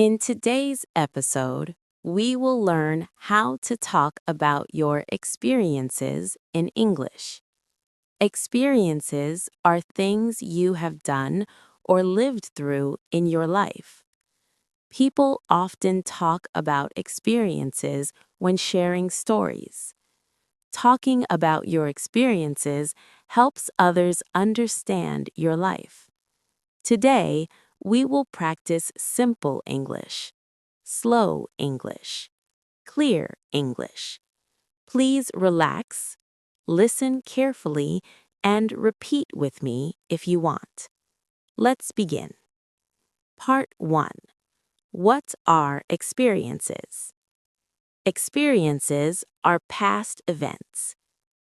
In today's episode, we will learn how to talk about your experiences in English. Experiences are things you have done or lived through in your life. People often talk about experiences when sharing stories. Talking about your experiences helps others understand your life. Today, we will practice simple English, slow English, clear English. Please relax, listen carefully, and repeat with me if you want. Let's begin. Part 1. What are experiences? Experiences are past events.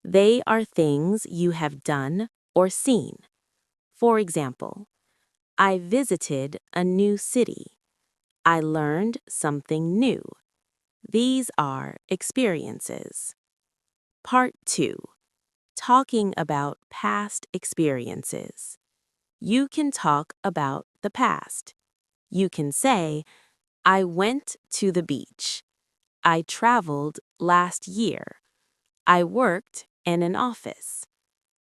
They are things you have done or seen. For example, I visited a new city. I learned something new. These are experiences. Part 2. Talking about past experiences. You can talk about the past. You can say, I went to the beach. I traveled last year. I worked in an office.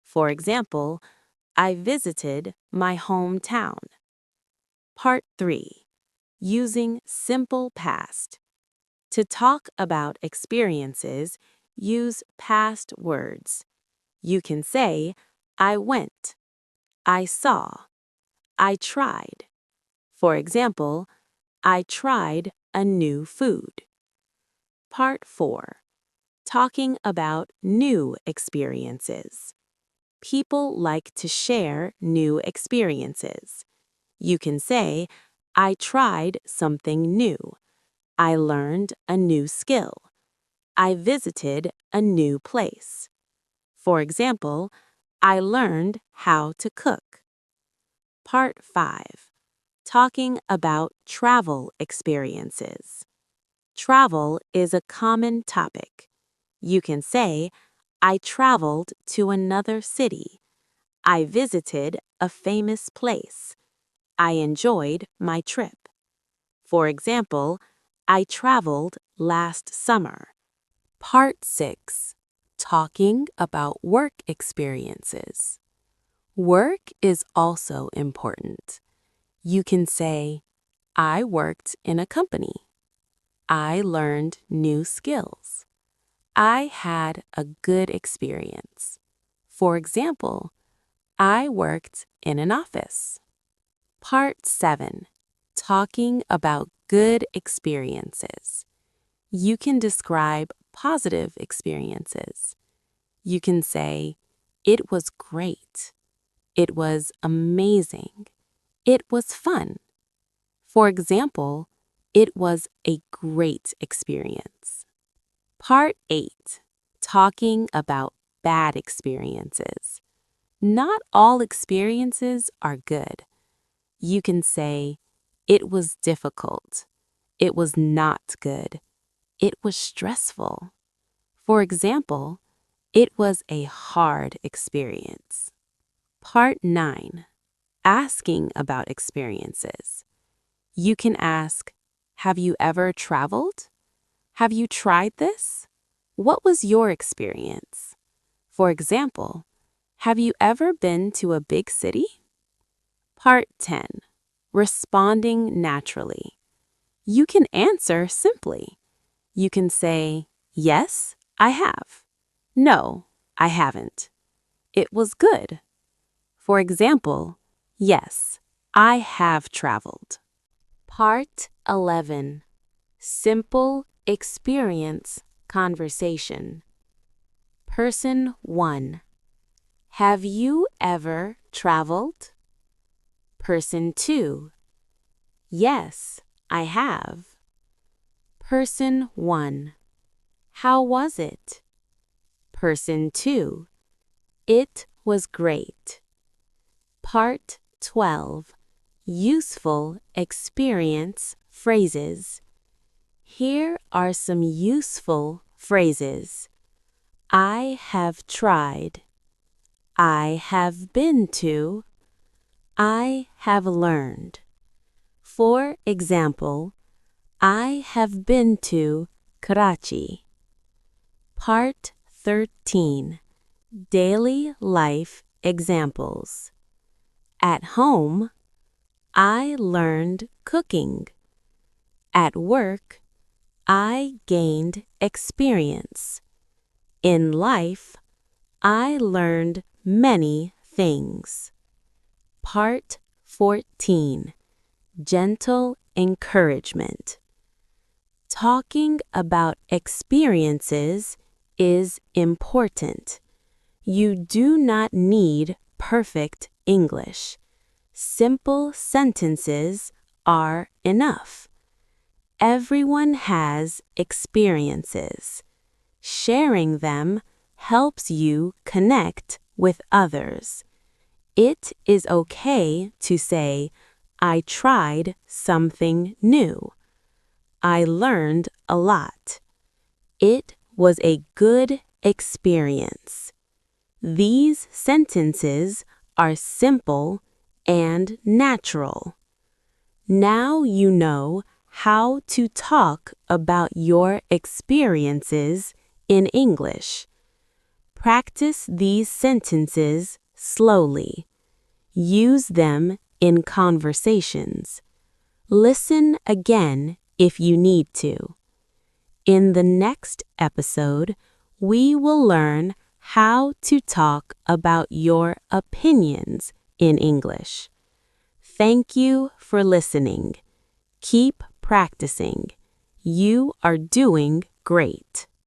For example, I visited my hometown. Part 3. Using simple past. To talk about experiences, use past words. You can say, I went, I saw, I tried. For example, I tried a new food. Part 4. Talking about new experiences. People like to share new experiences. You can say, I tried something new. I learned a new skill. I visited a new place. For example, I learned how to cook. Part 5. Talking about travel experiences. Travel is a common topic. You can say, I traveled to another city. I visited a famous place. I enjoyed my trip. For example, I traveled last summer. Part 6. Talking about work experiences. Work is also important. You can say, I worked in a company. I learned new skills. I had a good experience. For example, I worked in an office. Part 7. Talking about good experiences. You can describe positive experiences. You can say, it was great. It was amazing. It was fun. For example, it was a great experience. Part 8. Talking about bad experiences. Not all experiences are good. You can say, it was difficult. It was not good. It was stressful. For example, it was a hard experience. Part 9. Asking about experiences. You can ask, have you ever traveled? Have you tried this? What was your experience? For example, have you ever been to a big city? Part 10. Responding naturally. You can answer simply. You can say, yes, I have. No, I haven't. It was good. For example, yes, I have traveled. Part 11. Simple experience conversation. Person 1. Have you ever traveled? Person 2. Yes, I have. Person 1. How was it? Person 2. It was great. Part 12. Useful experience phrases. Here are some useful phrases. I have tried. I have been to. I have learned. For example, I have been to Karachi. Part 13. Daily Life Examples. At home, I learned cooking. At work, I gained experience. In life, I learned many things. Part 14. Gentle Encouragement. Talking about experiences is important. You do not need perfect English. Simple sentences are enough. Everyone has experiences. Sharing them helps you connect with others. It is okay to say, I tried something new. I learned a lot. It was a good experience. These sentences are simple and natural. Now you know how to talk about your experiences in English. Practice these sentences slowly. Use them in conversations. Listen again if you need to. In the next episode, we will learn how to talk about your opinions in English. Thank you for listening. Keep practicing. You are doing great.